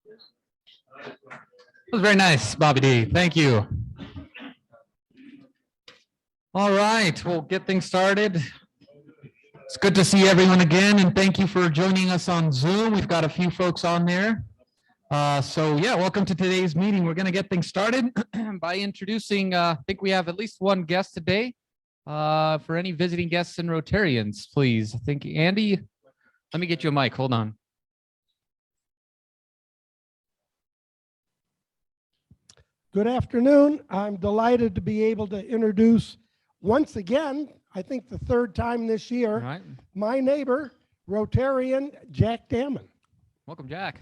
That was very nice, Bobby D. Thank you. All right, we'll get things started. It's good to see everyone again, and thank you for joining us on Zoom. We've got a few folks on there. So yeah, welcome to today's meeting. We're going to get things started by introducing, I think we have at least one guest today. For any visiting guests and Rotarians, please. I think Andy, let me get you a mic. Hold on. Good afternoon. I'm delighted to be able to introduce once again, I think the third time this year, Right. my neighbor, Rotarian Jack Damon. Welcome, Jack.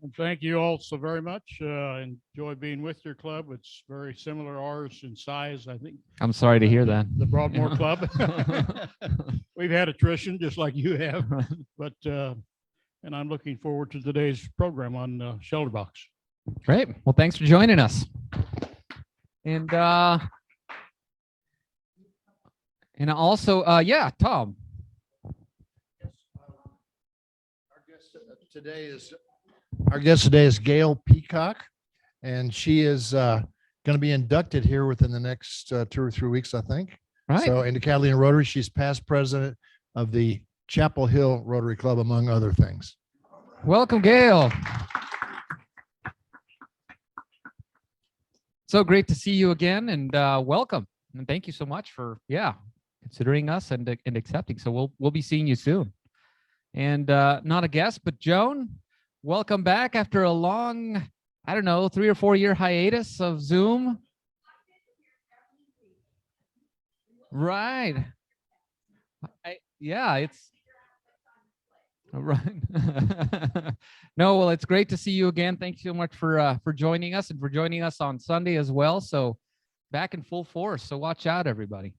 Well, thank you all so very much. Enjoy being with your club. It's very similar to ours in size, I think. I'm sorry to hear that. The Broadmoor Yeah. Club. We've had attrition just like you have, but and I'm looking forward to today's program on ShelterBox. Great. Well, thanks for joining us. And also, yeah, Tom. Our guest today is Gail Peacock, and she is going to be inducted here within the next 2 or 3 weeks, I think. Right. So into Catalina Rotary, she's past president of the Chapel Hill Rotary Club, among other things. Welcome, Gail. So great to see you again, and welcome. And thank you so much for, considering us and accepting. So we'll be seeing you soon. And not a guest, but Joan, welcome back after a long, 3 or 4 year hiatus of Zoom. Right. It's right. No, well, it's great to see you again. Thank you so much for joining us and for joining us on Sunday as well. So back in full force. So watch out, everybody.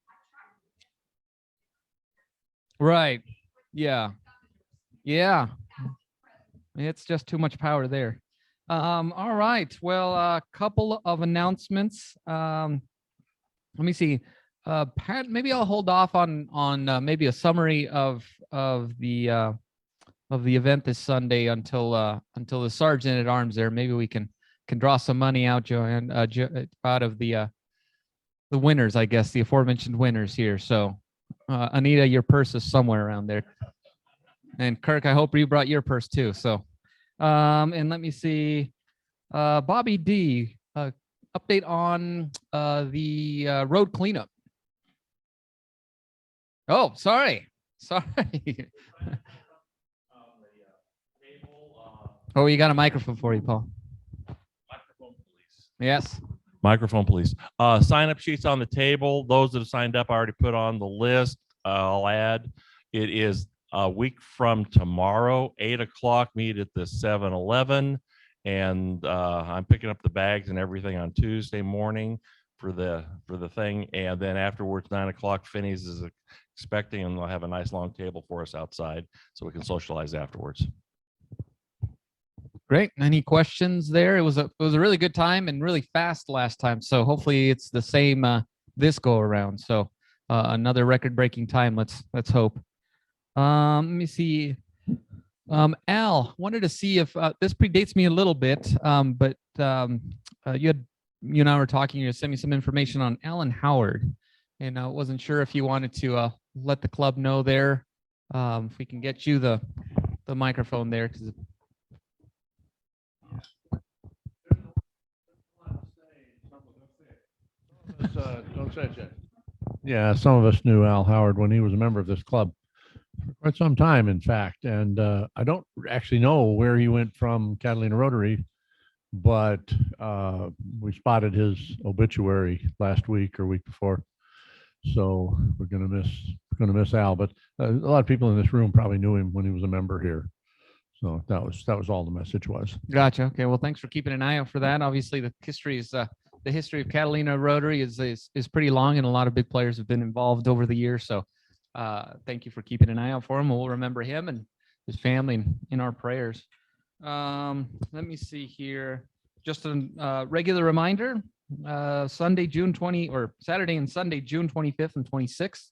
Right. Yeah. Yeah. It's just too much power there. All right. Well, a couple of announcements. Let me see. Pat, maybe I'll hold off on maybe a summary of the event this Sunday until the sergeant at arms there. Maybe we can draw some money out, Joanne, out of the winners, I guess, the aforementioned winners here. So, Anita, your purse is somewhere around there, and Kirk, I hope you brought your purse too. So, and let me see, Bobby D, update on the road cleanup. Oh, sorry. Oh, you got a microphone for you, Paul. Microphone, please. Yes. Microphone, please. Sign up sheets on the table. Those that have signed up, I already put on the list. I'll add. It is a week from tomorrow, 8 o'clock. Meet at the 7-Eleven, and I'm picking up the bags and everything on Tuesday morning for the thing, and then afterwards, 9 o'clock. Finney's is expecting, and they'll have a nice long table for us outside so we can socialize afterwards. Great. Any questions there? It was a really good time and really fast last time. So hopefully it's the same this go around. So another record-breaking time. Let's hope. Let me see. Al, wanted to see if this predates me a little bit, but you and I were talking. You sent me some information on Alan Howard, and I wasn't sure if you wanted to let the club know there. If we can get you the microphone there, because. Don't say it yet. Yeah, some of us knew Al Howard when he was a member of this club for quite some time, in fact. And I don't actually know where he went from Catalina Rotary, but we spotted his obituary last week or week before. So we're gonna miss Al. But a lot of people in this room probably knew him when he was a member here. So that was all the message was. Gotcha. Okay. Well, thanks for keeping an eye out for that. Obviously, the history of Catalina Rotary is pretty long, and a lot of big players have been involved over the years. So thank you for keeping an eye out for him. We'll remember him and his family in our prayers. Let me see here. Just a regular reminder, Sunday, June 20, or Saturday and Sunday, June 25th and 26th.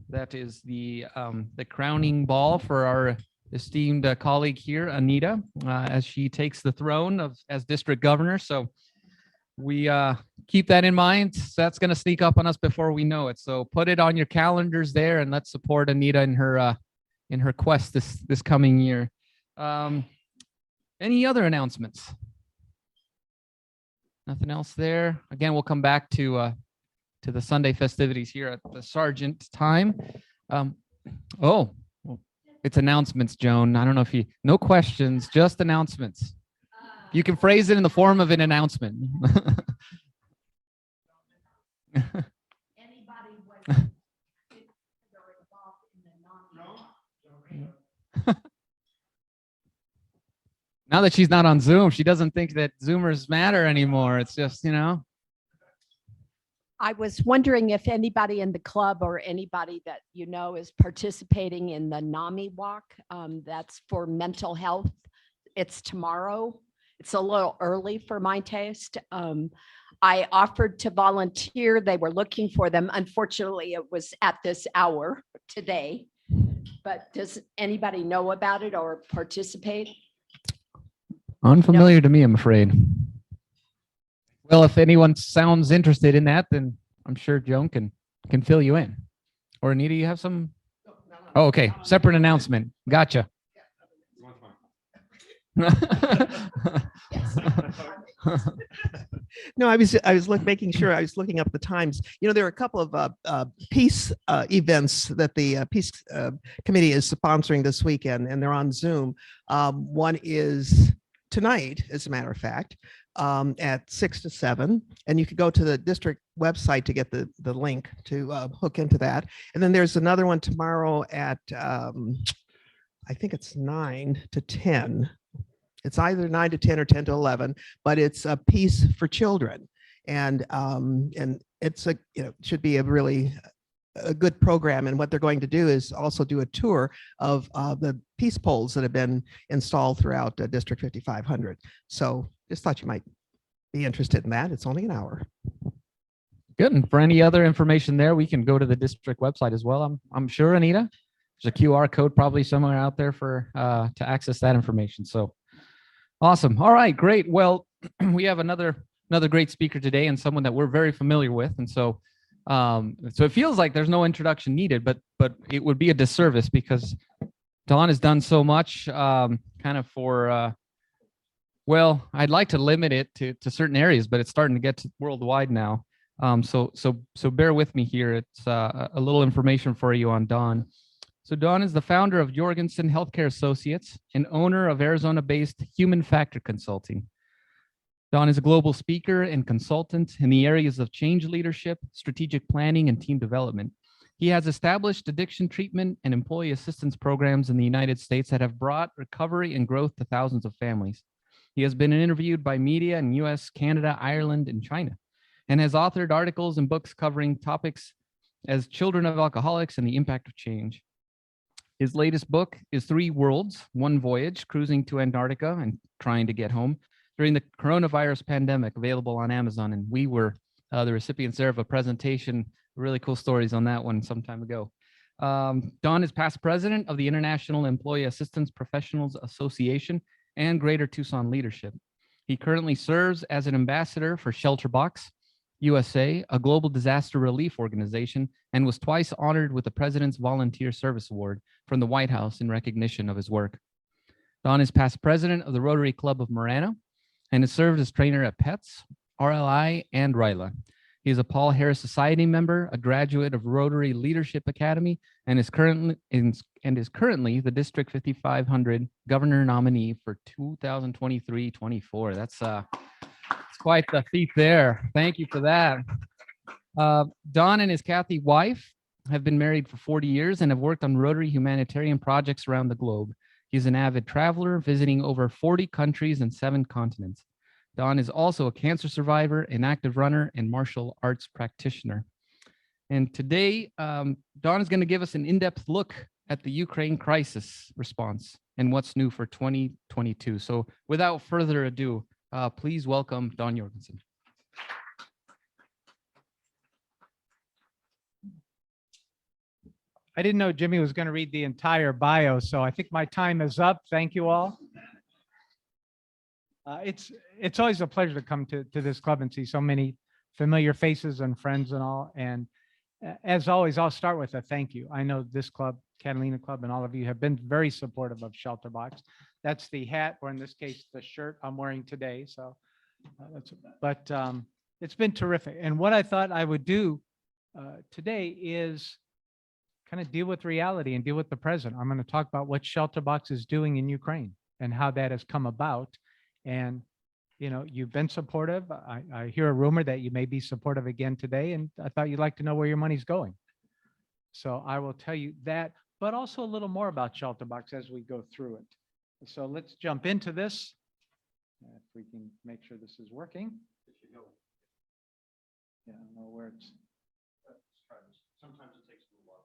That is the crowning ball for our esteemed colleague here, Anita, as she takes the throne as district governor. So we keep that in mind. That's going to sneak up on us before we know it. So put it on your calendars there, and let's support Anita in her quest this coming year. Any other announcements? Nothing else there. Again, we'll come back to the Sunday festivities here at the Sargent time. Oh, it's announcements, Joan. I don't know if no questions, just announcements. You can phrase it in the form of an announcement. Now that she's not on Zoom, she doesn't think that Zoomers matter anymore. It's just, I was wondering if anybody in the club or anybody that you know is participating in the NAMI walk. That's for mental health. It's tomorrow. It's a little early for my taste. I offered to volunteer. They were looking for them. Unfortunately, it was at this hour today. But does anybody know about it or participate? Unfamiliar to me, I'm afraid. Well, if anyone sounds interested in that, then I'm sure Joan can fill you in. Or Anita, you have some? Oh, okay. Separate announcement. Gotcha. No, I was making sure I was looking up the times. There are a couple of peace events that the peace committee is sponsoring this weekend, and they're on Zoom. One is tonight, as a matter of fact, at 6 to 7, and you could go to the district website to get the link to hook into that. And then there's another one tomorrow at I think it's 9 to 10. It's either 9 to 10 or 10 to 11, but it's a Peace for Children, and it's should be a really good program. And what they're going to do is also do a tour of the peace poles that have been installed throughout District 5500. So just thought you might be interested in that. It's only an hour. Good. And for any other information there, we can go to the district website as well. I'm sure, Anita, there's a QR code probably somewhere out there for to access that information. So awesome. All right, great. Well, we have another great speaker today, and someone that we're very familiar with. And so it feels like there's no introduction needed, but it would be a disservice because Dawn has done so much kind of for well, I'd like to limit it to certain areas, but it's starting to get to worldwide now. So bear with me here. It's a little information for you on Dawn. So Dawn is the founder of Jorgensen Healthcare Associates and owner of Arizona-based Human Factor Consulting. Dawn is a global speaker and consultant in the areas of change leadership, strategic planning, and team development. He has established addiction treatment and employee assistance programs in the United States that have brought recovery and growth to thousands of families. He has been interviewed by media in US, Canada, Ireland, and China, and has authored articles and books covering topics as children of alcoholics and the impact of change. His latest book is 3 Worlds, One Voyage, Cruising to Antarctica and Trying to Get Home during the coronavirus pandemic, available on Amazon. And we were the recipients there of a presentation, really cool stories on that one some time ago. Dawn is past president of the International Employee Assistance Professionals Association and Greater Tucson Leadership. He currently serves as an ambassador for ShelterBox USA, a global disaster relief organization, and was twice honored with the President's Volunteer Service Award from the White House in recognition of his work. Dawn is past president of the Rotary Club of Marana and has served as trainer at PETS, RLI, and RILA. He is a Paul Harris Society member, a graduate of Rotary Leadership Academy, and is currently the District 5500 Governor nominee for 2023-24. That's quite the feat there. Thank you for that. Don and his Kathy wife have been married for 40 years and have worked on Rotary humanitarian projects around the globe. He's an avid traveler, visiting over 40 countries and 7 continents. Don is also a cancer survivor, an active runner, and martial arts practitioner. And today, Don is going to give us an in-depth look at the Ukraine crisis response and what's new for 2022. So without further ado, please welcome Don Jorgensen. I didn't know Jimmy was going to read the entire bio, so I think my time is up. Thank you all. It's always a pleasure to come to this club and see so many familiar faces and friends and all. And as always, I'll start with a thank you. I know this club, Catalina Club, and all of you have been very supportive of ShelterBox. That's the hat, or in this case, the shirt I'm wearing today. So, it's been terrific. And what I thought I would do today is kind of deal with reality and deal with the present. I'm going to talk about what ShelterBox is doing in Ukraine and how that has come about. And, you know, you've been supportive. I hear a rumor that you may be supportive again today, and I thought you'd like to know where your money's going. So I will tell you that, but also a little more about ShelterBox as we go through it. So let's jump into this. If we can make sure this is working. Yeah, I don't know where it's. Sometimes it takes a little while.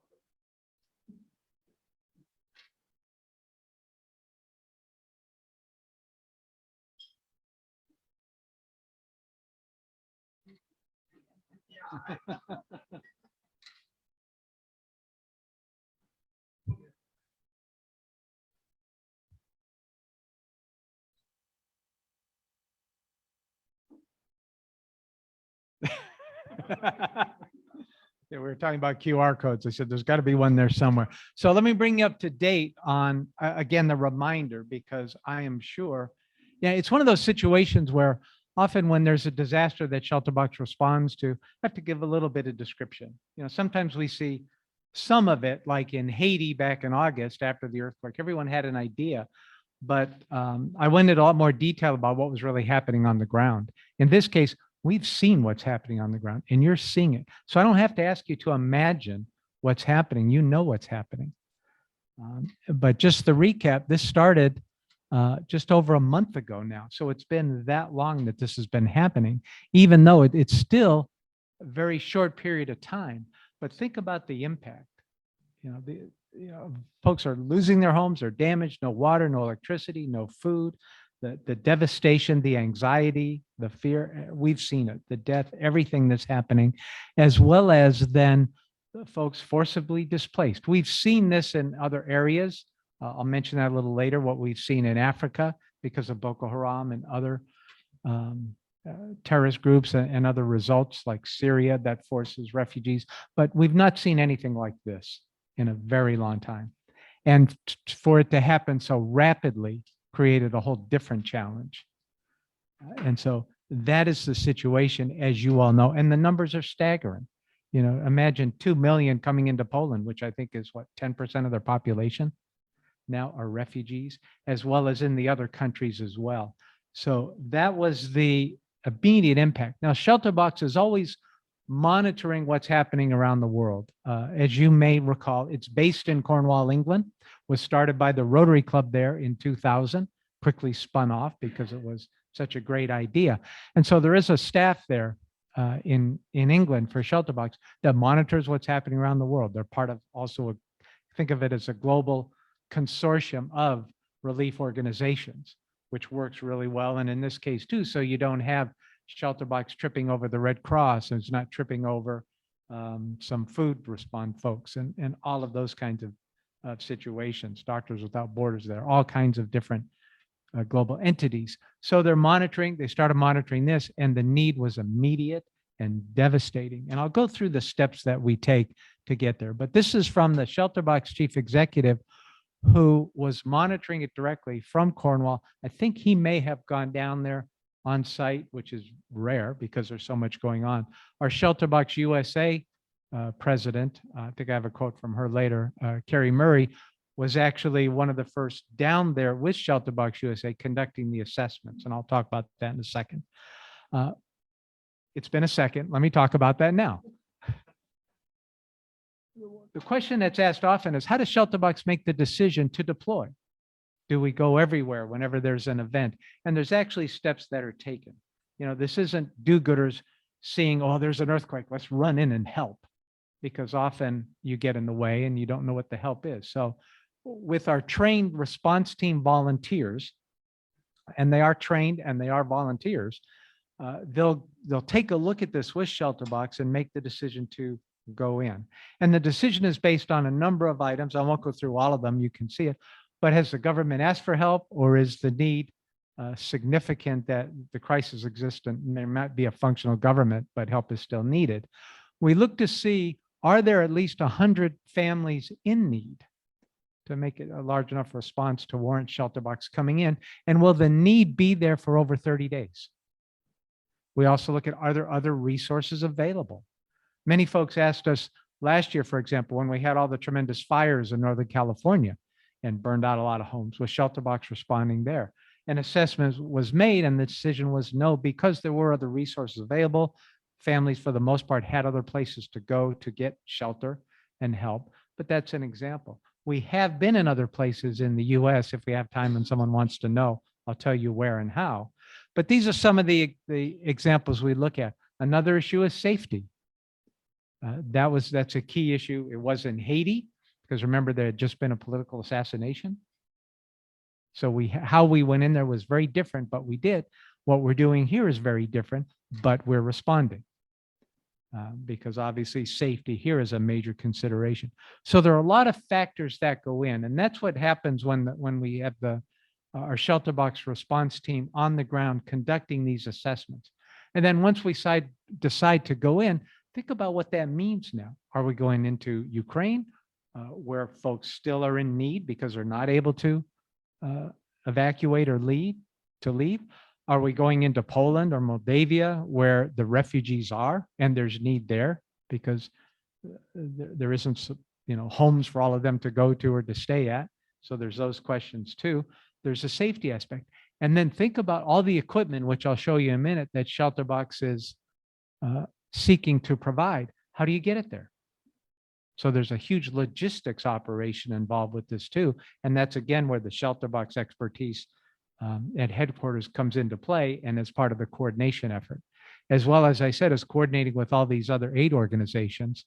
Yeah, we were talking about QR codes. I said, there's got to be one there somewhere. So let me bring you up to date on, again, the reminder, because I am sure, yeah, it's one of those situations where often when there's a disaster that ShelterBox responds to, I have to give a little bit of description. You know, sometimes we see some of it, like in Haiti back in August after the earthquake, everyone had an idea, but I went into a lot more detail about what was really happening on the ground. In this case, we've seen what's happening on the ground and you're seeing it. So I don't have to ask you to imagine what's happening. You know what's happening. But just the recap, this started just over a month ago now. So it's been that long that this has been happening, even though it's still a very short period of time. But think about the impact. You know, folks are losing their homes, they're damaged, no water, no electricity, no food. The devastation, the anxiety, the fear, we've seen it, the death, everything that's happening, as well as then the folks forcibly displaced. We've seen this in other areas. I'll mention that a little later, what we've seen in Africa because of Boko Haram and other terrorist groups and other results like Syria that forces refugees. But we've not seen anything like this in a very long time. And for it to happen so rapidly created a whole different challenge. And so that is the situation, as you all know, and the numbers are staggering. You know, imagine 2 million coming into Poland, which I think is what, 10% of their population now are refugees, as well as in the other countries as well. So that was the immediate impact. Now, ShelterBox is always monitoring what's happening around the world. As you may recall, it's based in Cornwall, England, was started by the Rotary Club there in 2000, quickly spun off because it was such a great idea. And so there is a staff there in England for ShelterBox that monitors what's happening around the world. They're part of also, think of it as a global consortium of relief organizations, which works really well. And in this case too, so you don't have ShelterBox tripping over the Red Cross and it's not tripping over some food respond folks and all of those kinds of situations, Doctors Without Borders there, all kinds of different global entities. So they're monitoring, they started monitoring this and the need was immediate and devastating. And I'll go through the steps that we take to get there. But this is from the ShelterBox chief executive who was monitoring it directly from Cornwall. I think he may have gone down there on site, which is rare because there's so much going on. Our ShelterBox USA president, I think I have a quote from her later, Carrie Murray, was actually one of the first down there with ShelterBox USA conducting the assessments. And I'll talk about that in a second. It's been a second. Let me talk about that now. The question that's asked often is, how does ShelterBox make the decision to deploy? Do we go everywhere whenever there's an event? And there's actually steps that are taken. You know, this isn't do-gooders seeing, oh, there's an earthquake, let's run in and help, because often you get in the way and you don't know what the help is. So with our trained response team volunteers, and they are trained and they are volunteers, they'll take a look at this with ShelterBox and make the decision to go in. And the decision is based on a number of items. I won't go through all of them. You can see it. But has the government asked for help, or is the need significant that the crisis exists and there might be a functional government, but help is still needed? We look to see, are there at least 100 families in need to make it a large enough response to warrant ShelterBox coming in? And will the need be there for over 30 days? We also look at, are there other resources available? Many folks asked us last year, for example, when we had all the tremendous fires in Northern California and burned out a lot of homes, was ShelterBox responding there? An assessment was made and the decision was no, because there were other resources available. Families, for the most part, had other places to go to get shelter and help, but that's an example. We have been in other places in the US. If we have time and someone wants to know, I'll tell you where and how. But these are some of the examples we look at. Another issue is safety. That's a key issue. It was in Haiti, because remember, there had just been a political assassination. So how we went in there was very different, but we did. What we're doing here is very different, but we're responding. Because obviously safety here is a major consideration. So there are a lot of factors that go in, and that's what happens when we have our ShelterBox response team on the ground conducting these assessments. And then once we decide to go in, think about what that means now. Are we going into Ukraine, where folks still are in need because they're not able to evacuate or leave? Are we going into Poland or Moldavia, where the refugees are and there's need there because there isn't, homes for all of them to go to or to stay at? So there's those questions too. There's a safety aspect. And then think about all the equipment, which I'll show you in a minute, that ShelterBox is seeking to provide. How do you get it there? So there's a huge logistics operation involved with this too. And that's again where the ShelterBox expertise at headquarters comes into play, and as part of the coordination effort, as well as I said, is coordinating with all these other aid organizations,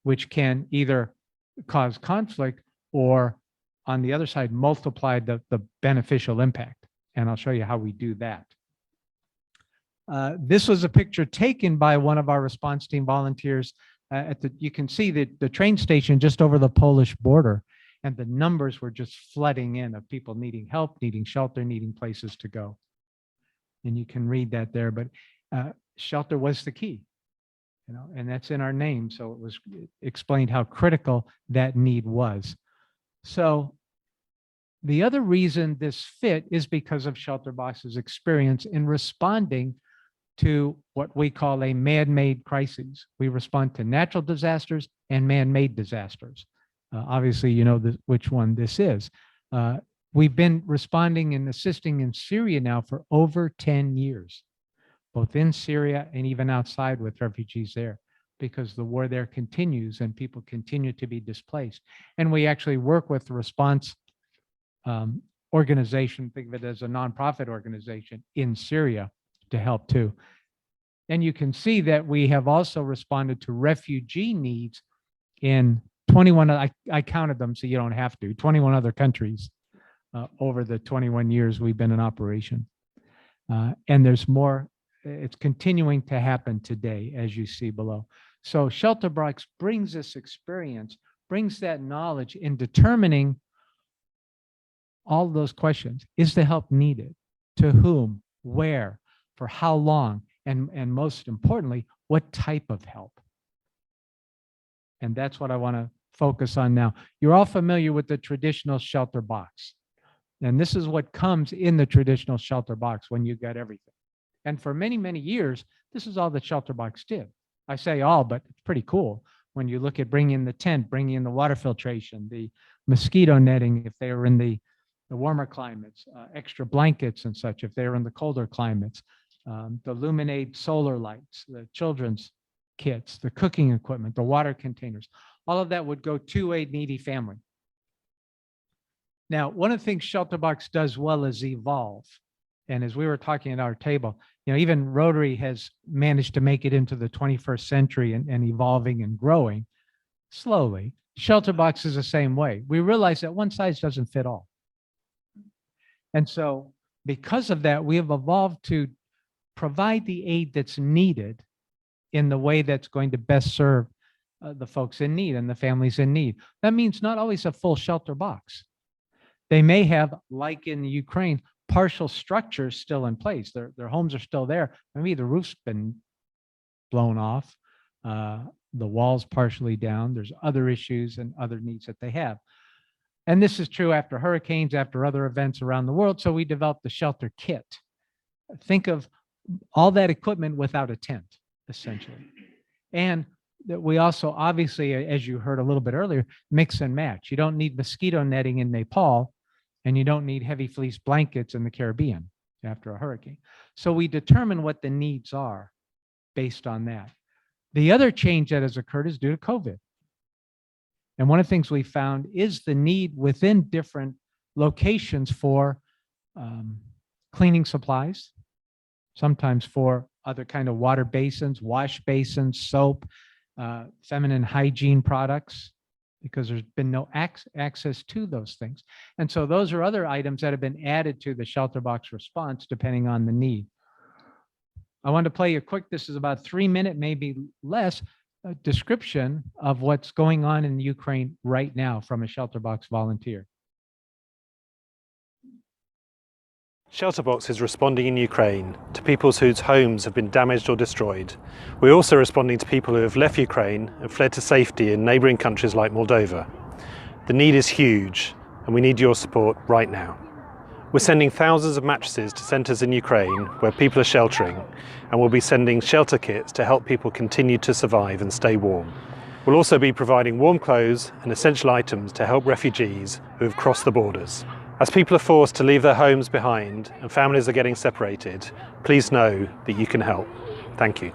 which can either cause conflict or, on the other side, multiply the beneficial impact. And I'll show you how we do that. This was a picture taken by one of our response team volunteers you can see the train station just over the Polish border, and the numbers were just flooding in of people needing help, needing shelter, needing places to go. And you can read that there, but shelter was the key, and that's in our name. So it explained how critical that need was. So the other reason this fit is because of ShelterBox's experience in responding to what we call a man-made crisis. We respond to natural disasters and man-made disasters. Obviously, you know which one this is. We've been responding and assisting in Syria now for over 10 years, both in Syria and even outside with refugees there, because the war there continues and people continue to be displaced. And we actually work with the response organization, think of it as a nonprofit organization in Syria, to help too. And you can see that we have also responded to refugee needs in 21, I counted them so you don't have to, 21 other countries over the 21 years we've been in operation. And there's more, it's continuing to happen today, as you see below. So ShelterBox brings this experience, brings that knowledge in determining all those questions. Is the help needed? To whom? Where? For how long? And most importantly, what type of help? And that's what I want to focus on now. You're all familiar with the traditional ShelterBox. And this is what comes in the traditional ShelterBox when you get everything. And for many, many years, this is all that ShelterBox did. I say all, but it's pretty cool when you look at bringing in the tent, bringing in the water filtration, the mosquito netting if they were in the warmer climates, extra blankets and such if they were in the colder climates, the Luminate solar lights, the children's kits, the cooking equipment, the water containers, all of that would go to a needy family. Now, one of the things ShelterBox does well is evolve. And as we were talking at our table, even Rotary has managed to make it into the 21st century and evolving and growing slowly. ShelterBox is the same way. We realize that one size doesn't fit all. And so because of that, we have evolved to provide the aid that's needed in the way that's going to best serve the folks in need and the families in need. That means not always a full shelter box. They may have, like in Ukraine, partial structures still in place. Their homes are still there. Maybe the roof's been blown off, the walls partially down. There's other issues and other needs that they have. And this is true after hurricanes, after other events around the world. So we developed the shelter kit. Think of all that equipment without a tent, essentially. And that we also, obviously, as you heard a little bit earlier, mix and match. You don't need mosquito netting in Nepal, and you don't need heavy fleece blankets in the Caribbean after a hurricane. So we determine what the needs are based on that. The other change that has occurred is due to COVID. And one of the things we found is the need within different locations for cleaning supplies, sometimes for other kind of water basins, wash basins, soap, feminine hygiene products, because there's been no access to those things. And so those are other items that have been added to the ShelterBox response depending on the need. I want to play you a quick, this is about 3-minute, maybe less, description of what's going on in Ukraine right now from a ShelterBox volunteer. ShelterBox is responding in Ukraine to people whose homes have been damaged or destroyed. We're also responding to people who have left Ukraine and fled to safety in neighbouring countries like Moldova. The need is huge and we need your support right now. We're sending thousands of mattresses to centres in Ukraine where people are sheltering, and we'll be sending shelter kits to help people continue to survive and stay warm. We'll also be providing warm clothes and essential items to help refugees who have crossed the borders. As people are forced to leave their homes behind and families are getting separated, please know that you can help. Thank you.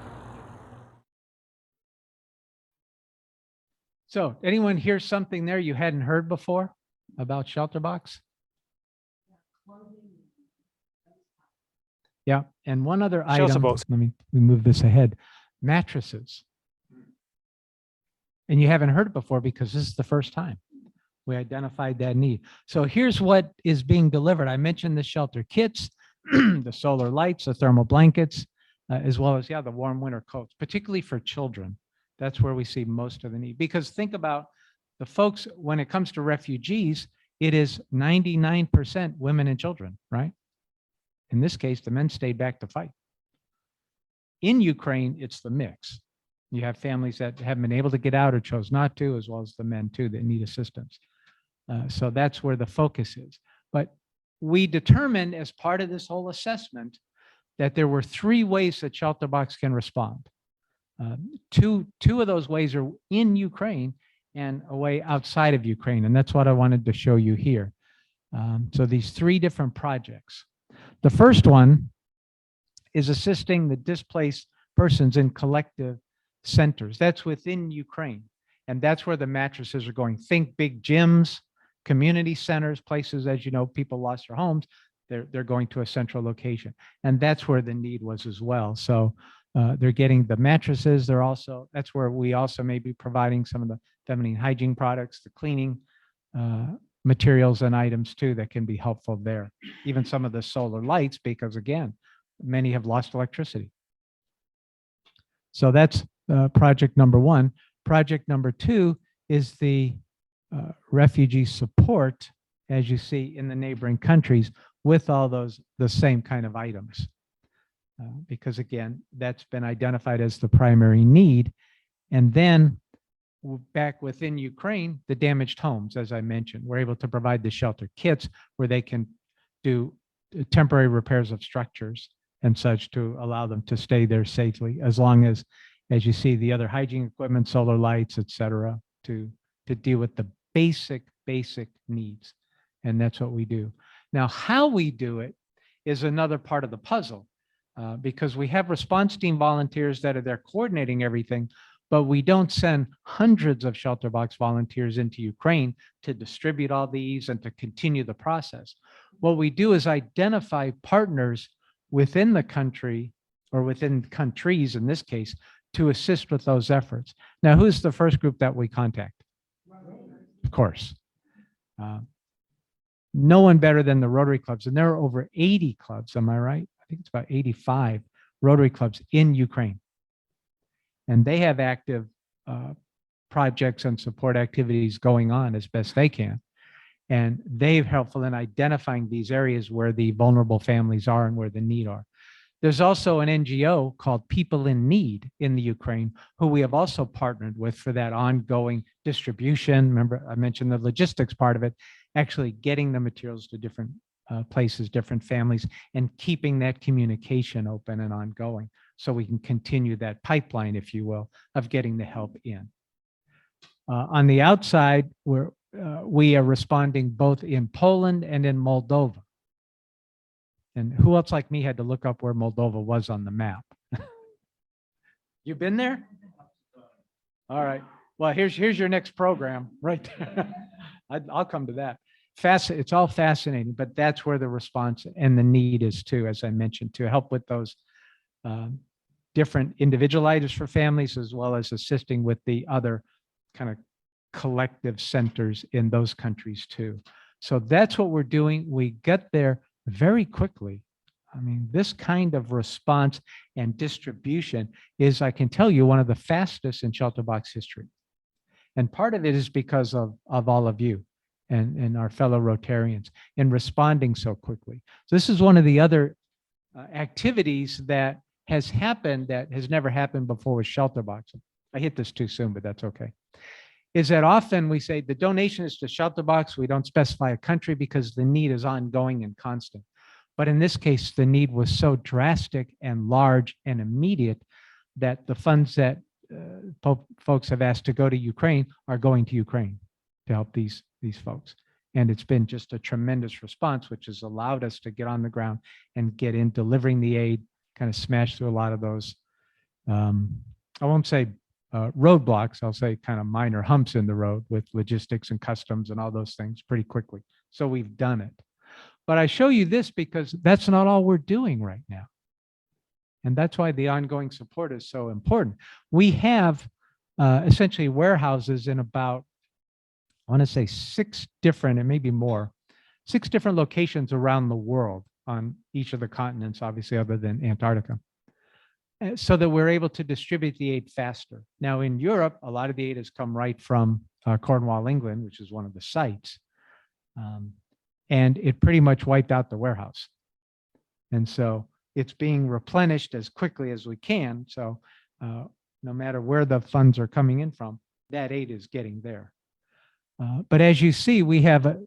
So anyone hear something there you hadn't heard before about ShelterBox? Yeah, and one other item, ShelterBox. we move this ahead, mattresses. And you haven't heard it before because this is the first time we identified that need. So here's what is being delivered. I mentioned the shelter kits, the solar lights, the thermal blankets, as well as, the warm winter coats, particularly for children. That's where we see most of the need. Because think about the folks, when it comes to refugees, it is 99% women and children, right? In this case, the men stayed back to fight. In Ukraine, it's the mix. You have families that haven't been able to get out or chose not to, as well as the men too that need assistance. So that's where the focus is. But we determined as part of this whole assessment that there were 3 ways that ShelterBox can respond. Two of those ways are in Ukraine and a way outside of Ukraine. And that's what I wanted to show you here. So these 3 different projects. The first one is assisting the displaced persons in collective centers. That's within Ukraine. And that's where the mattresses are going. Think big gyms, community centers, places, as you know, people lost their homes. They're going to a central location. And that's where the need was as well. So they're getting the mattresses. That's where we also may be providing some of the feminine hygiene products, the cleaning materials and items too that can be helpful there. Even some of the solar lights, because again, many have lost electricity. So that's project number 1. Project number 2 is the refugee support, as you see in the neighboring countries, with all the same kind of items. Because again, that's been identified as the primary need. And then back within Ukraine, the damaged homes, as I mentioned, we're able to provide the shelter kits where they can do temporary repairs of structures and such to allow them to stay there safely, as long as you see, the other hygiene equipment, solar lights, et cetera, to deal with the basic needs. And that's what we do. Now, how we do it is another part of the puzzle, because we have response team volunteers that are there coordinating everything, but we don't send hundreds of ShelterBox volunteers into Ukraine to distribute all these and to continue the process. What we do is identify partners within the country, or within countries in this case, to assist with those efforts. Now, who's the first group that we contact? Of course. No one better than the Rotary clubs, and there are over 80 clubs, am I right? I think it's about 85 Rotary clubs in Ukraine. And they have active projects and support activities going on as best they can. And they're helpful in identifying these areas where the vulnerable families are and where the need are. There's also an NGO called People in Need in the Ukraine, who we have also partnered with for that ongoing distribution. Remember, I mentioned the logistics part of it, actually getting the materials to different places, different families, and keeping that communication open and ongoing so we can continue that pipeline, if you will, of getting the help in. On the outside, we are responding both in Poland and in Moldova. And who else like me had to look up where Moldova was on the map? You been there? All right. Well, here's your next program right there. I'll come to that. It's all fascinating, but that's where the response and the need is too, as I mentioned, to help with those different individual items for families, as well as assisting with the other kind of collective centers in those countries too. So that's what we're doing. We get there very quickly. I mean, this kind of response and distribution is, I can tell you, one of the fastest in ShelterBox history. And part of it is because of all of you and our fellow Rotarians in responding so quickly. So this is one of the other activities that has happened that has never happened before with ShelterBox. I hit this too soon, but that's okay. Is that often we say the donation is to ShelterBox. We don't specify a country because the need is ongoing and constant. But in this case, the need was so drastic and large and immediate that the funds that folks have asked to go to Ukraine are going to Ukraine to help these folks. And it's been just a tremendous response, which has allowed us to get on the ground and get in delivering the aid, kind of smash through a lot of those, I won't say roadblocks, I'll say kind of minor humps in the road with logistics and customs and all those things pretty quickly. So we've done it. But I show you this because that's not all we're doing right now. And that's why the ongoing support is so important. We have essentially warehouses in about, I want to say 6 different, and maybe more, 6 different locations around the world on each of the continents, obviously other than Antarctica, so that we're able to distribute the aid faster. Now in Europe, a lot of the aid has come right from Cornwall, England, which is one of the sites. And it pretty much wiped out the warehouse. And so it's being replenished as quickly as we can. So no matter where the funds are coming in from, that aid is getting there. But as you see, we have a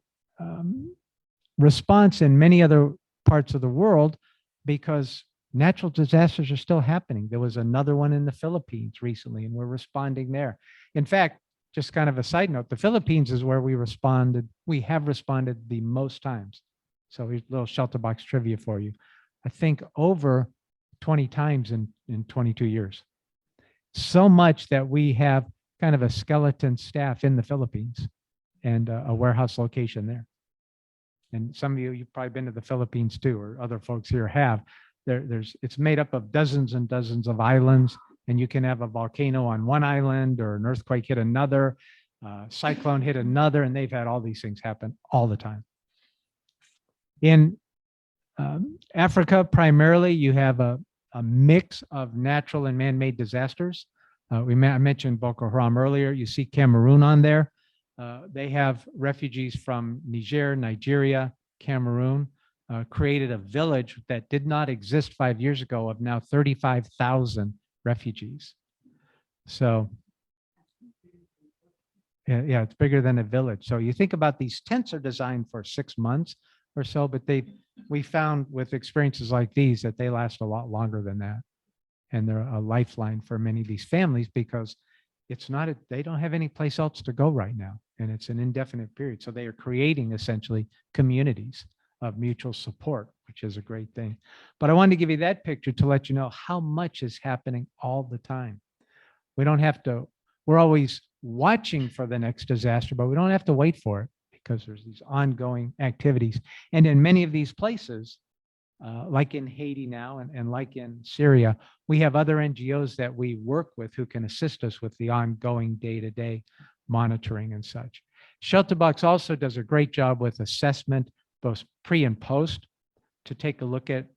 response in many other parts of the world because natural disasters are still happening. There was another one in the Philippines recently, and we're responding there. In fact, just kind of a side note, the Philippines is where we have responded the most times. So here's a little ShelterBox trivia for you. I think over 20 times in 22 years. So much that we have kind of a skeleton staff in the Philippines and a warehouse location there. And some of you've probably been to the Philippines too, or other folks here have. It's made up of dozens and dozens of islands, and you can have a volcano on one island or an earthquake hit another, cyclone hit another, and they've had all these things happen all the time. In Africa, primarily, you have a mix of natural and man-made disasters. I mentioned Boko Haram earlier. You see Cameroon on there. They have refugees from Niger, Nigeria, Cameroon, created a village that did not exist 5 years ago of now 35,000 refugees. So yeah, it's bigger than a village. So you think about these tents are designed for 6 months or so, but we found with experiences like these that they last a lot longer than that. And they're a lifeline for many of these families because they don't have any place else to go right now. And it's an indefinite period. So they are creating essentially communities of mutual support, which is a great thing. But I wanted to give you that picture to let you know how much is happening all the time. We're always watching for the next disaster, but we don't have to wait for it because there's these ongoing activities. And in many of these places, like in Haiti now and like in Syria, we have other NGOs that we work with who can assist us with the ongoing day-to-day monitoring and such. ShelterBox also does a great job with assessment, both pre and post, to take a look at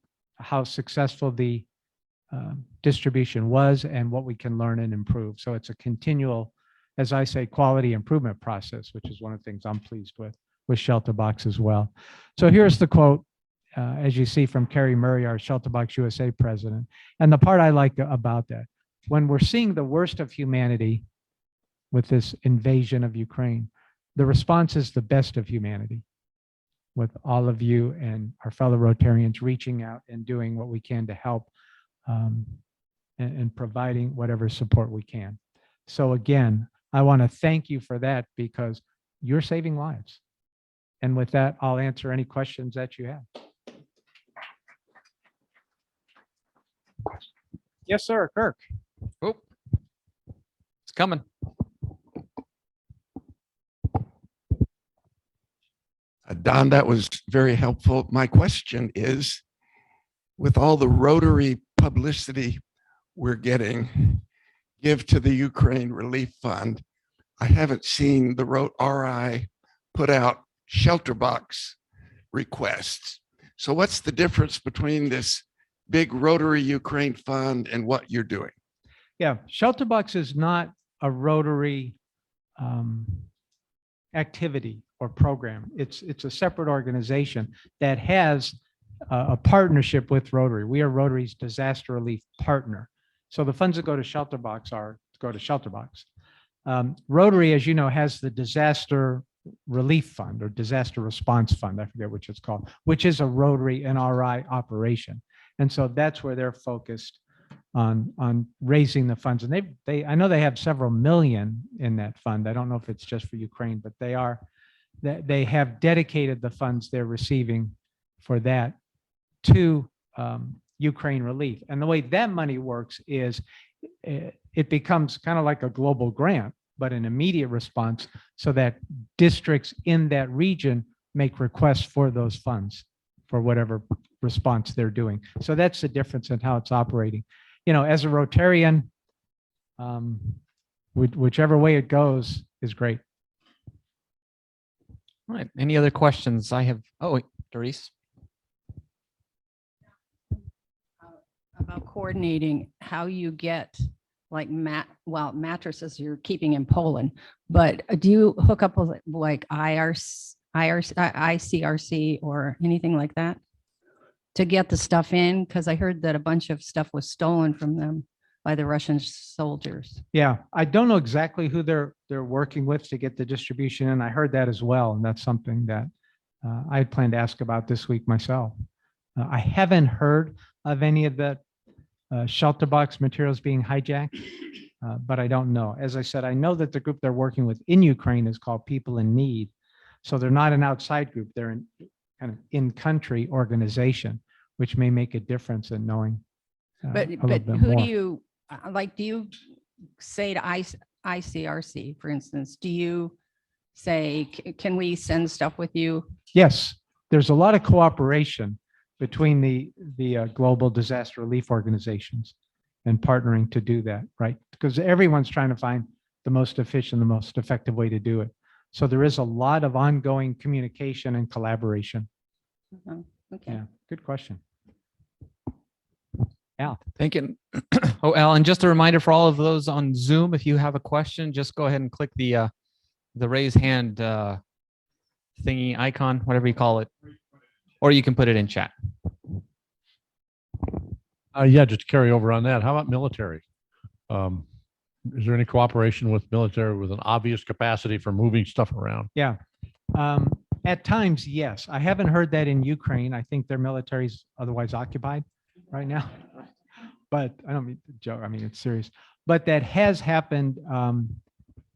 how successful the distribution was and what we can learn and improve. So it's a continual as I say, quality improvement process, which is one of the things I'm pleased with ShelterBox as well. So here's the quote, as you see, from Carrie Murray, our ShelterBox USA president. And the part I like about that, when we're seeing the worst of humanity with this invasion of Ukraine, the response is the best of humanity, with all of you and our fellow Rotarians reaching out and doing what we can to help and providing whatever support we can. So again, I want to thank you for that, because you're saving lives. And with that, I'll answer any questions that you have. Yes, sir, Kirk. Oh, it's coming. Don, that was very helpful. My question is, with all the Rotary publicity we're getting, give to the Ukraine Relief Fund, I haven't seen the RI put out ShelterBox requests. So what's the difference between this big Rotary Ukraine Fund and what you're doing? Yeah, ShelterBox is not a Rotary activity or program. It's a separate organization that has a partnership with Rotary. We are Rotary's disaster relief partner. So the funds that go to ShelterBox go to ShelterBox. Rotary, as you know, has the disaster relief fund or disaster response fund, I forget which it's called, which is a Rotary NRI operation. And so that's where they're focused on raising the funds. And I know they have several million in that fund. I don't know if it's just for Ukraine, but they have dedicated the funds they're receiving for that to Ukraine relief. And the way that money works is it becomes kind of like a global grant, but an immediate response, so that districts in that region make requests for those funds for whatever response they're doing. So that's the difference in how it's operating. You know, as a Rotarian, whichever way it goes is great. All right. Any other questions? I have, Doris. About coordinating how you get like mattresses you're keeping in Poland, but do you hook up with like ICRC or anything like that to get the stuff in? Because I heard that a bunch of stuff was stolen from them by the Russian soldiers. Yeah, I don't know exactly who they're working with to get the distribution in. I heard that as well, and that's something that I had planned to ask about this week myself. I haven't heard of any of the ShelterBox materials being hijacked, but I don't know. As I said, I know that the group they're working with in Ukraine is called People in Need. So they're not an outside group. They're an kind of in-country organization, which may make a difference in knowing But who do you, like, do you say to ICRC, for instance, do you say, can we send stuff with you? Yes, there's a lot of cooperation between the global disaster relief organizations and partnering to do that, right? Because everyone's trying to find the most efficient, the most effective way to do it. So there is a lot of ongoing communication and collaboration. Okay. Yeah, good question. Al. Thank you. Oh, Al, and just a reminder for all of those on Zoom, if you have a question, just go ahead and click the raise hand thingy icon, whatever you call it, or you can put it in chat. Yeah, just to carry over on that. How about military? Is there any cooperation with military with an obvious capacity for moving stuff around? Yeah. At times, yes. I haven't heard that in Ukraine. I think their military's otherwise occupied right now. But I don't mean to joke. I mean, it's serious. But that has happened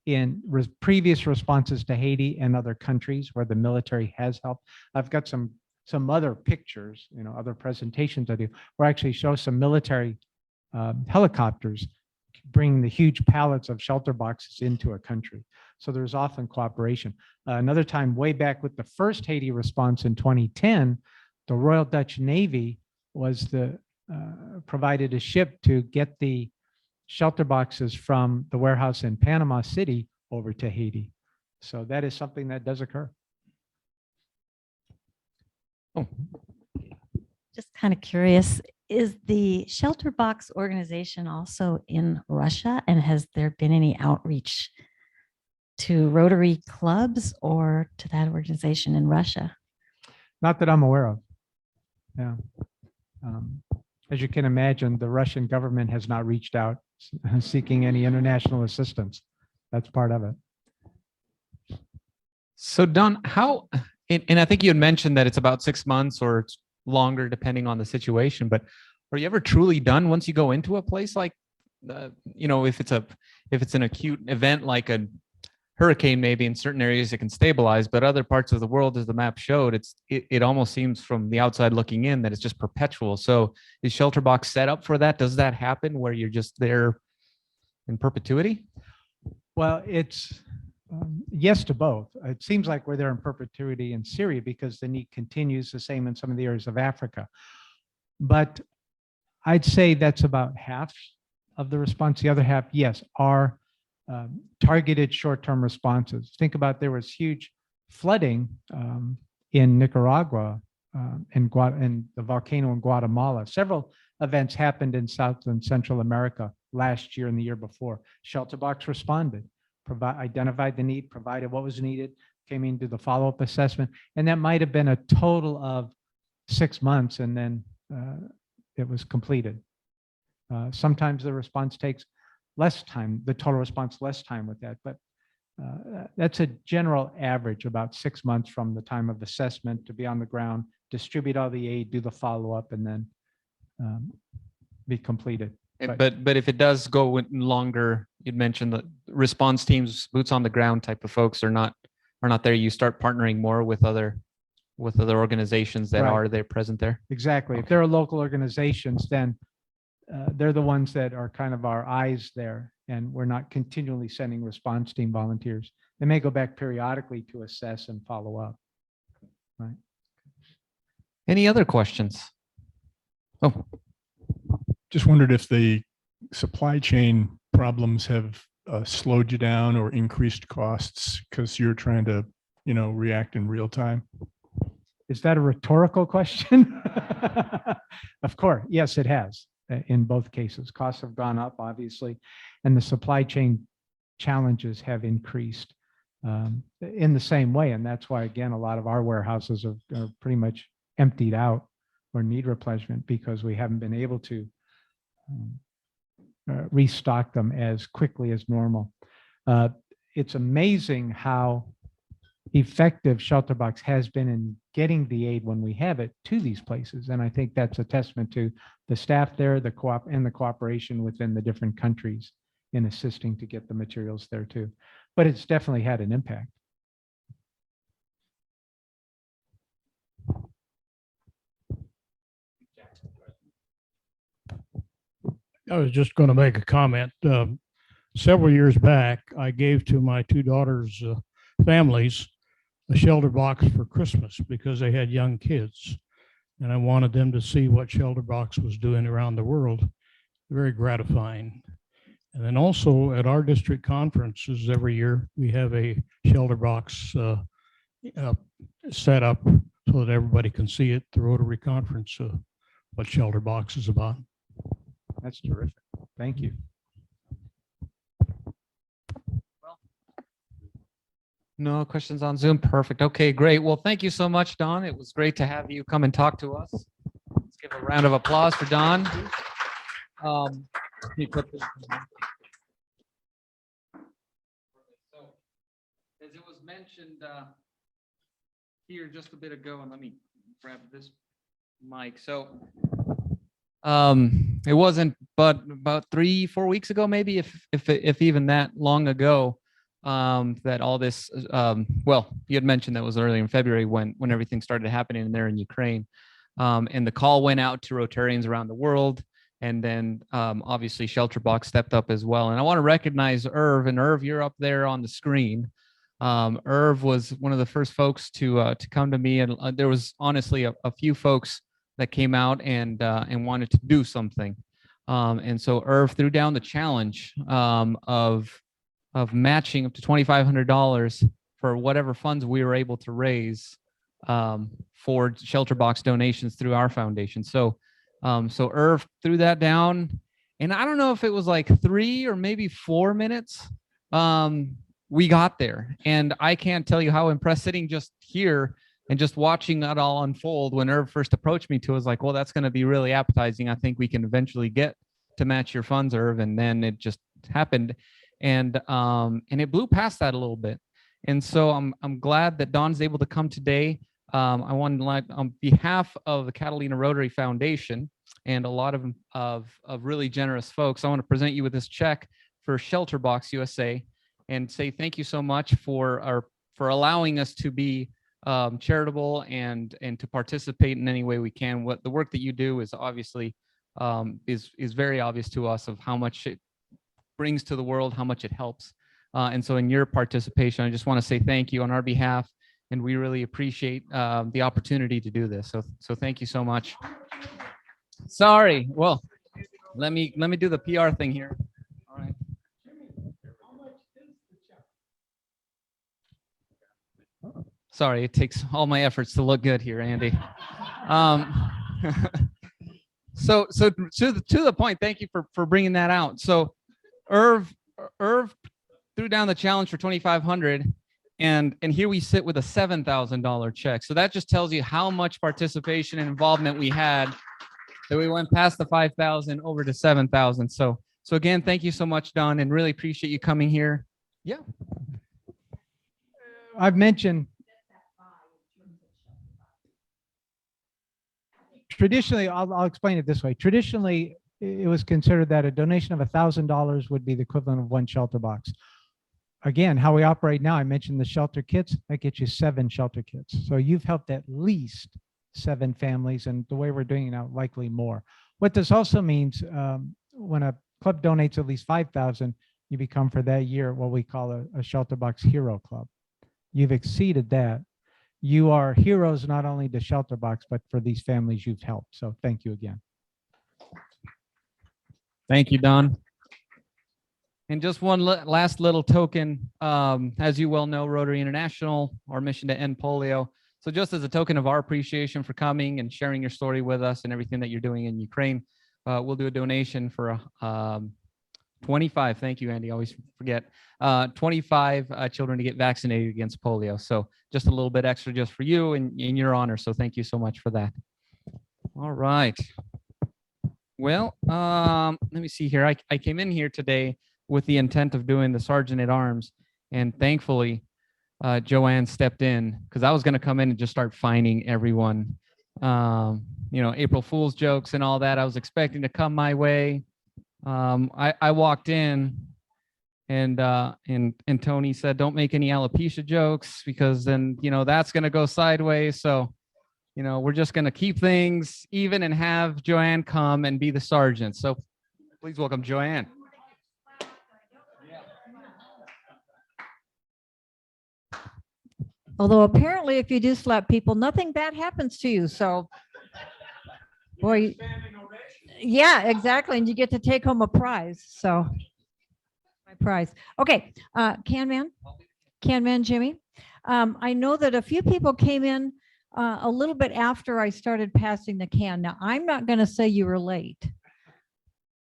in previous responses to Haiti and other countries where the military has helped. I've got some other pictures, other presentations I do, where I actually show some military helicopters bringing the huge pallets of shelter boxes into a country. So there's often cooperation. Another time, way back with the first Haiti response in 2010, the Royal Dutch Navy was provided a ship to get the shelter boxes from the warehouse in Panama City over to Haiti. So that is something that does occur. Oh. Just kind of curious, is the ShelterBox organization also in Russia? And has there been any outreach to Rotary clubs or to that organization in Russia? Not that I'm aware of. Yeah. As you can imagine, the Russian government has not reached out seeking any international assistance. That's part of it. So Don, how, and I think you had mentioned that it's about 6 months or it's longer depending on the situation, but are you ever truly done once you go into a place like, if it's an acute event like a hurricane, maybe in certain areas it can stabilize, but other parts of the world, as the map showed, it almost seems from the outside looking in that it's just perpetual. So is ShelterBox set up for that? Does that happen where you're just there in perpetuity? Well, it's yes to both. It seems like we're there in perpetuity in Syria because the need continues, the same in some of the areas of Africa. But I'd say that's about half of the response. The other half, yes, are targeted short-term responses. Think about, there was huge flooding in Nicaragua and the volcano in Guatemala. Several events happened in South and Central America last year and the year before. ShelterBox responded, identified the need, provided what was needed, came into the follow-up assessment, and that might have been a total of 6 months, and then it was completed. Sometimes the response takes less time, the total response less time with that, but that's a general average, about 6 months from the time of assessment to be on the ground, distribute all the aid, do the follow-up, and then be completed. But if it does go longer, you'd mentioned that response teams, boots on the ground type of folks are not there. You start partnering more with other organizations that are there present there. Exactly. If there are local organizations, then they're the ones that are kind of our eyes there, and we're not continually sending response team volunteers. They may go back periodically to assess and follow up. Right. Any other questions? Oh, just wondered if the supply chain problems have slowed you down or increased costs because you're trying to, react in real time. Is that a rhetorical question? Of course, yes, it has. In both cases, costs have gone up, obviously, and the supply chain challenges have increased in the same way. And that's why, again, a lot of our warehouses are pretty much emptied out or need replenishment because we haven't been able to restock them as quickly as normal. It's amazing how effective ShelterBox has been in getting the aid when we have it to these places. And I think that's a testament to the staff there, the cooperation within the different countries in assisting to get the materials there too. But it's definitely had an impact. I was just going to make a comment. Several years back, I gave to my two daughters' families a ShelterBox for Christmas because they had young kids, and I wanted them to see what ShelterBox was doing around the world. Very gratifying. And then also at our district conferences every year, we have a ShelterBox set up so that everybody can see it, the Rotary Conference, what ShelterBox is about. That's terrific. Thank you. No questions on Zoom. Perfect. Okay, great. Well, thank you so much, Don. It was great to have you come and talk to us. Let's give a round of applause for Don. Let me put this. So, as it was mentioned here just a bit ago, and let me grab this mic. So, it wasn't but about 3-4 weeks ago, maybe if even that long ago, that all this, well, you had mentioned that was early in February when everything started happening there in Ukraine. And the call went out to Rotarians around the world. And then obviously ShelterBox stepped up as well. And I want to recognize Irv, and Irv, you're up there on the screen. Irv was one of the first folks to come to me, and there was honestly a few folks that came out and wanted to do something. And so Irv threw down the challenge of matching up to $2,500 for whatever funds we were able to raise for ShelterBox donations through our foundation. So Irv threw that down, and I don't know if it was like 3 or maybe 4 minutes we got there. And I can't tell you how impressed sitting just here and just watching that all unfold. When Irv first approached me to, was like, well, that's going to be really appetizing. I think we can eventually get to match your funds, Irv. And then it just happened. And it blew past that a little bit. And so I'm glad that Don's able to come today. I want to let, on behalf of the Catalina Rotary Foundation and a lot of really generous folks, I want to present you with this check for ShelterBox USA and say thank you so much for allowing us to be charitable and to participate in any way we can. What the work that you do is obviously is very obvious to us of how much it brings to the world, how much it helps. And so in your participation, I just want to say thank you on our behalf, and we really appreciate the opportunity to do this. So thank you so much. Sorry. Well, let me do the PR thing here. All right. Sorry, it takes all my efforts to look good here, Andy. So to the point, thank you for bringing that out. So Irv threw down the challenge for 2,500, and here we sit with a $7,000 check. So that just tells you how much participation and involvement we had, that we went past the 5,000 over to 7,000. So again, thank you so much, Don, and really appreciate you coming here. Yeah. I've mentioned traditionally, I'll explain it this way. Traditionally, it was considered that a donation of $1,000 would be the equivalent of one shelter box. Again, how we operate now, I mentioned the shelter kits, that gets you 7 shelter kits. So you've helped at least 7 families, and the way we're doing it now, likely more. What this also means, when a club donates at least 5,000, you become for that year what we call a ShelterBox Hero Club. You've exceeded that. You are heroes not only to ShelterBox, but for these families you've helped. So thank you again. Thank you, Don. And just one last little token, as you well know, Rotary International, our mission to end polio. So just as a token of our appreciation for coming and sharing your story with us and everything that you're doing in Ukraine, we'll do a donation for 25, thank you, Andy, always forget, 25 children to get vaccinated against polio. So just a little bit extra just for you and in your honor. So thank you so much for that. All right. Well, let me see here. I came in here today with the intent of doing the Sergeant at Arms, and thankfully, Joanne stepped in, because I was going to come in and just start fining everyone. You know, April Fool's jokes and all that. I was expecting to come my way. I walked in, and Tony said, "Don't make any alopecia jokes, because then, you know, that's going to go sideways." So, you know, we're just going to keep things even and have Joanne come and be the sergeant. So please welcome Joanne. Although apparently if you do slap people, nothing bad happens to you. So, boy, yeah, exactly. And you get to take home a prize. So, my prize. Okay, Can Man Jimmy. I know that a few people came in a little bit after I started passing the can. Now, I'm not going to say you were late,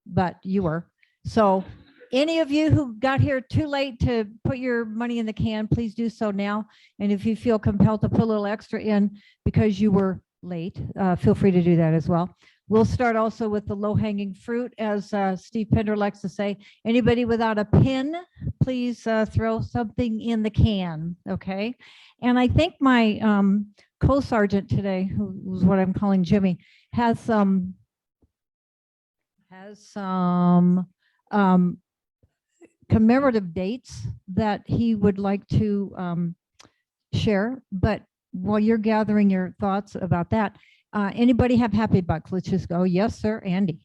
but you were. So, any of you who got here too late to put your money in the can, please do so now. And if you feel compelled to put a little extra in because you were late, feel free to do that as well. We'll start also with the low-hanging fruit, as Steve Pender likes to say. Anybody without a pin, please throw something in the can, okay? And I think my co-sergeant today, who's what I'm calling Jimmy, has some commemorative dates that he would like to share. But while you're gathering your thoughts about that, anybody have happy bucks? Let's just go. Yes, sir, Andy.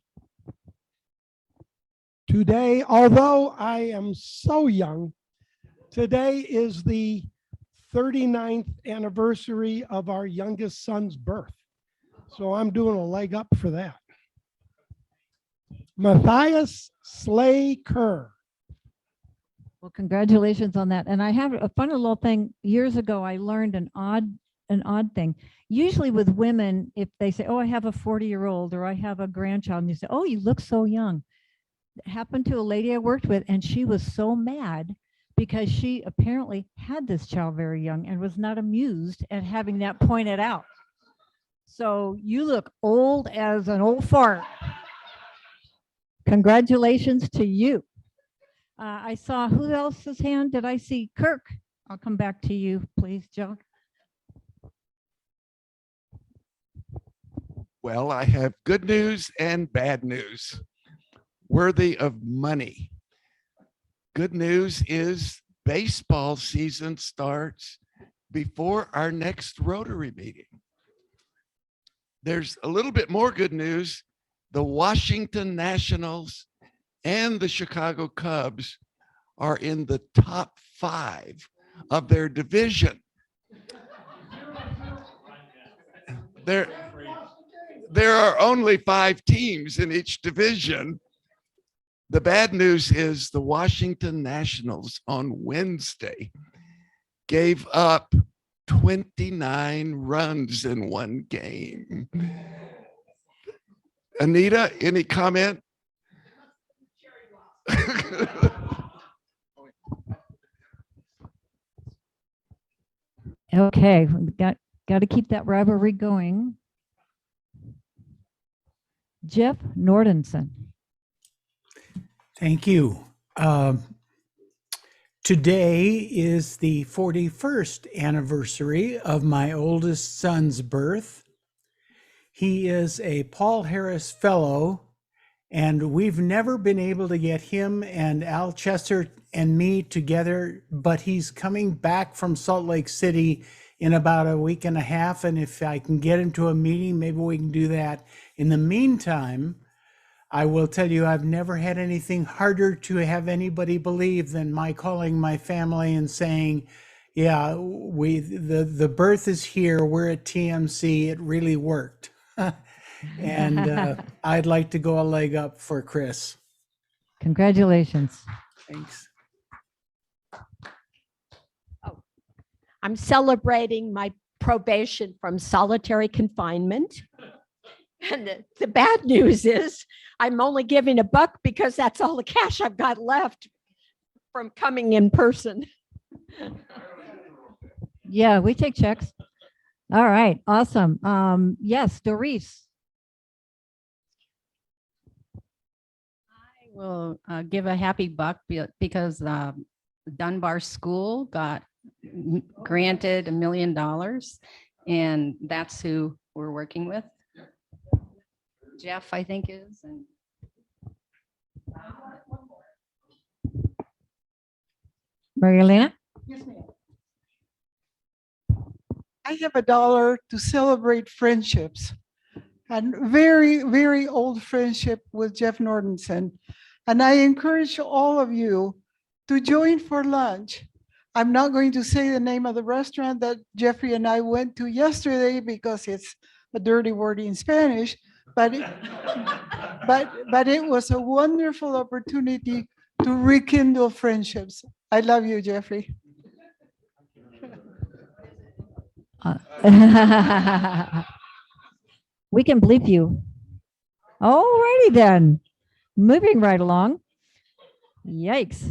Today, although I am so young, today is the 39th anniversary of our youngest son's birth. So I'm doing a leg up for that. Matthias Slay Kerr. Well, congratulations on that. And I have a funny little thing. Years ago, I learned an odd thing. Usually with women, if they say, "Oh, I have a 40-year-old," or "I have a grandchild," and you say, "Oh, you look so young." It happened to a lady I worked with, and she was so mad because she apparently had this child very young and was not amused at having that pointed out. So you look old as an old fart. Congratulations to you. I saw, who else's hand did I see? Kirk. I'll come back to you, please, Joe. Well, I have good news and bad news, worthy of money. Good news is baseball season starts before our next Rotary meeting. There's a little bit more good news. The Washington Nationals and the Chicago Cubs are in the top 5 of their division. There are only 5 teams in each division. The bad news is the Washington Nationals on Wednesday gave up 29 runs in one game. Anita, any comment? Okay, we got to keep that rivalry going. Jeff Nordenson. Thank you. Today is the 41st anniversary of my oldest son's birth. He is a Paul Harris Fellow, and we've never been able to get him and Al Chester and me together, but he's coming back from Salt Lake City in about a week and a half, and if I can get him to a meeting, maybe we can do that. In the meantime, I will tell you, I've never had anything harder to have anybody believe than my calling my family and saying, yeah, the birth is here, we're at TMC, it really worked. And I'd like to go a leg up for Chris. Congratulations. Thanks. Oh, I'm celebrating my probation from solitary confinement. And the bad news is I'm only giving $1 because that's all the cash I've got left from coming in person. Yeah, we take checks. All right, awesome. Yes, Doris. I will give a happy buck because Dunbar School got granted $1 million, and that's who we're working with. Jeff, I think, is. And Marilena? Yes, ma'am. I have $1 to celebrate friendships, and very, very old friendship with Jeff Nordenson. And I encourage all of you to join for lunch. I'm not going to say the name of the restaurant that Jeffrey and I went to yesterday because it's a dirty word in Spanish, but it was a wonderful opportunity to rekindle friendships. I love you, Jeffrey. We can bleep you. Alrighty then. Moving right along. Yikes.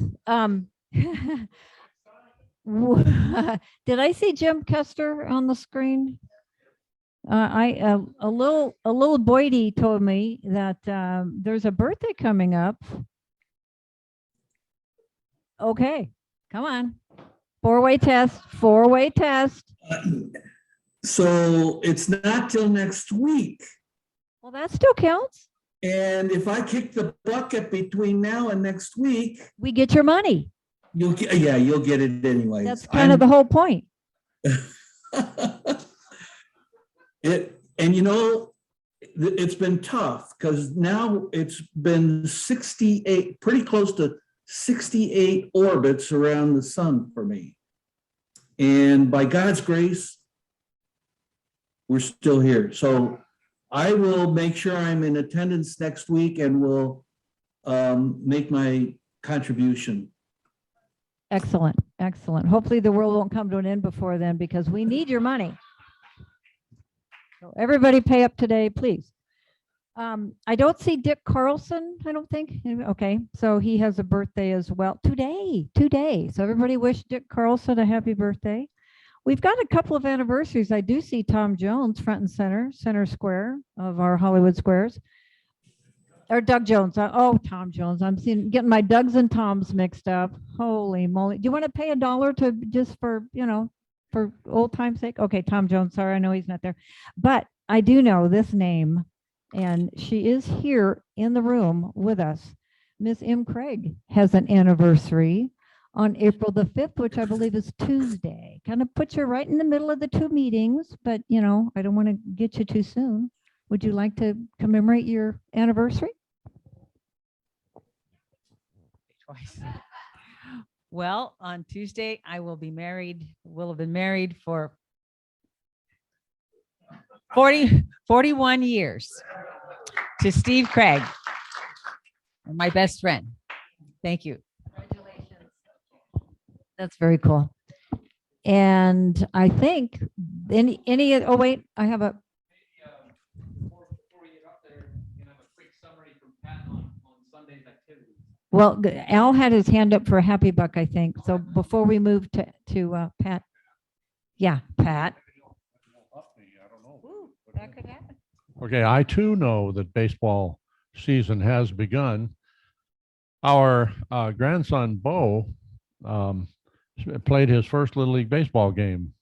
Did I see Jim Kester on the screen? A little Boydie told me that there's a birthday coming up. Okay, come on. Four-way test. So it's not till next week. Well, that still counts. And if I kick the bucket between now and next week, we get your money. You'll get it anyway. That's kind of the whole point. It's been tough because now it's been 68, pretty close to 68 orbits around the sun for me. And by God's grace, we're still here. So I will make sure I'm in attendance next week and will make my contribution. Excellent. Hopefully the world won't come to an end before then because we need your money. So everybody pay up today, please. I don't see Dick Carlson, I don't think. Okay, so he has a birthday as well today. So everybody wish Dick Carlson a happy birthday. We've got a couple of anniversaries. I do see Tom Jones front and center square of our Hollywood Squares. Or Doug Jones. Oh, Tom Jones. I'm getting my Dougs and Toms mixed up. Holy moly. Do you want to pay $1 to just for, for old time's sake? Okay, Tom Jones. Sorry, I know he's not there. But I do know this name, and she is here in the room with us. Miss M. Craig has an anniversary on April the 5th, which I believe is Tuesday. Kind of puts her right in the middle of the two meetings, but I don't want to get you too soon. Would you like to commemorate your anniversary? Well, on Tuesday, I will be married, will have been married for 41 years to Steve Craig, my best friend. Thank you. That's very cool. And I think oh wait, I have a well, Al had his hand up for a happy buck, I think. So before we move to Pat. Yeah, Pat. Ooh, that could happen. Okay, I too know that baseball season has begun. Our grandson, Bo, played his first Little League baseball game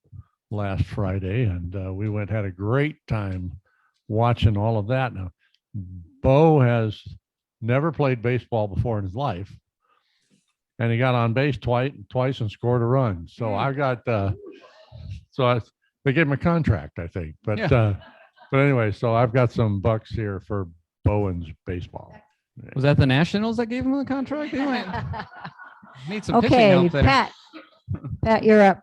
last Friday, and we had a great time watching all of that. Now, Bo has never played baseball before in his life, and he got on base twice and scored a run. So I got they gave him a contract, I think. But Yeah. But anyway, so I've got some bucks here for Bowen's baseball. Was that the Nationals that gave him the contract? He might need some pitching Okay, help there. Pat, you're up.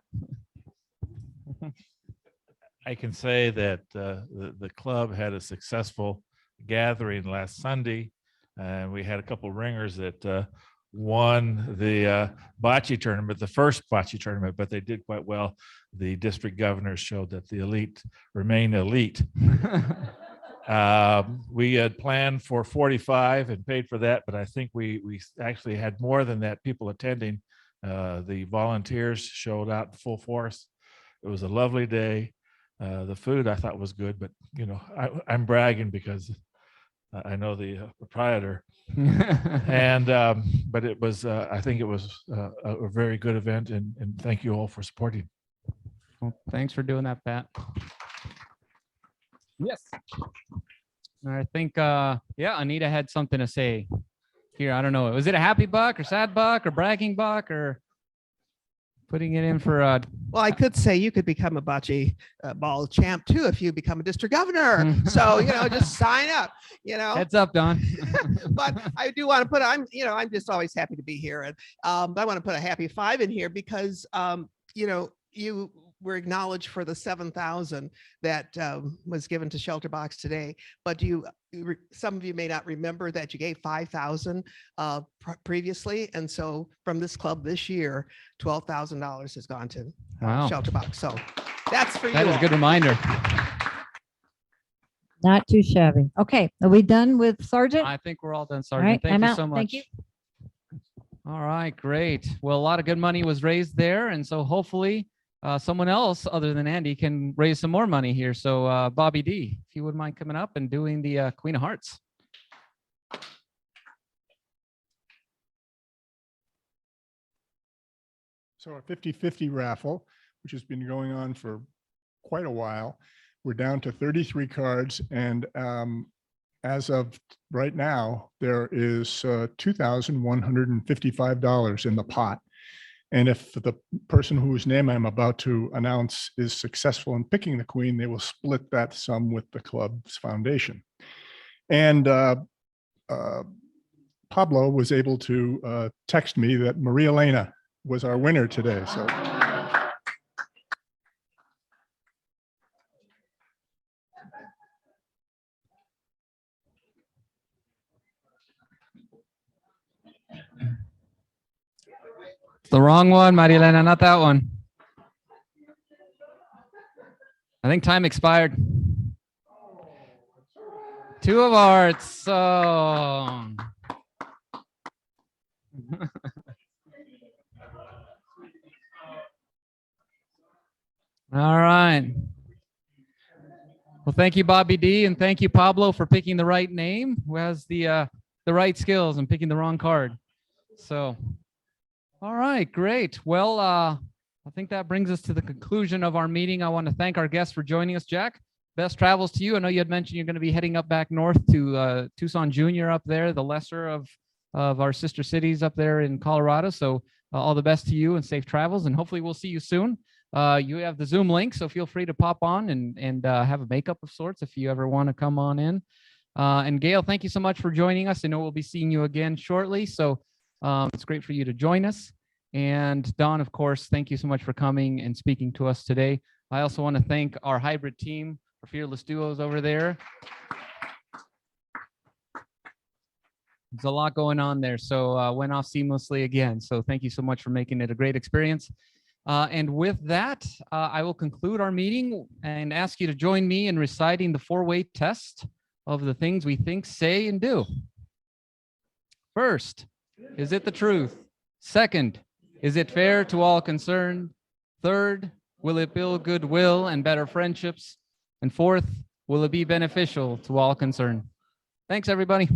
I can say that the club had a successful gathering last Sunday, and we had a couple ringers that won the bocce tournament, the first bocce tournament, but they did quite well. The district governors showed that the elite remain elite. We had planned for 45 and paid for that, but I think we actually had more than that people attending. The volunteers showed out in full force. It was a lovely day. The food I thought was good, but I'm bragging because I know the proprietor. And but it was I think it was a very good event, and thank you all for supporting. Well, thanks for doing that, Pat. Yes. I think Anita had something to say here. I don't know. Was it a happy buck or sad buck or bragging buck or putting it in for Well, I could say you could become a bocce ball champ too if you become a district governor. So just sign up. Heads up, Don. But I do want to put I'm just always happy to be here, and I want to put a happy 5 in here because you were acknowledged for the 7,000 that was given to ShelterBox today. But some of you may not remember that you gave 5,000 previously, and so from this club this year, $12,000 has gone to Wow. ShelterBox. So that's for you. That is a good reminder. Not too shabby. Okay, are we done with Sergeant? I think we're all done, All Sergeant. right, Thank I'm you out. so much. Thank you. All right, great. Well, a lot of good money was raised there, and so hopefully someone else other than Andy can raise some more money here. So Bobby D, if you wouldn't mind coming up and doing the Queen of Hearts. So a 50-50 raffle, which has been going on for quite a while. We're down to 33 cards, and as of right now, there is $2,155 in the pot. And if the person whose name I'm about to announce is successful in picking the queen, they will split that sum with the club's foundation. And Pablo was able to text me that Maria Elena was our winner today. So It's the wrong one, Marilena, not that one. I think time expired. Two of hearts. So. All right. Well, thank you, Bobby D, and thank you, Pablo, for picking the right name, who has the right skills and picking the wrong card. So, all right, great. Well, I think that brings us to the conclusion of our meeting. I want to thank our guests for joining us. Jack, best travels to you. I know you had mentioned you're going to be heading up back north to Tucson Junior up there, the lesser of our sister cities up there in Colorado. So all the best to you and safe travels, and hopefully we'll see you soon. You have the Zoom link, so feel free to pop on and have a makeup of sorts if you ever want to come on in. And Gail, thank you so much for joining us. I know we'll be seeing you again shortly, so it's great for you to join us. And Don, of course, thank you so much for coming and speaking to us today. I also want to thank our hybrid team, our fearless duos over there. There's a lot going on there, so went off seamlessly again. So thank you so much for making it a great experience. And with that, I will conclude our meeting and ask you to join me in reciting the four-way test of the things we think, say, and do. First, is it the truth? Second, is it fair to all concerned? Third, will it build goodwill and better friendships? And fourth, will it be beneficial to all concerned? Thanks, everybody.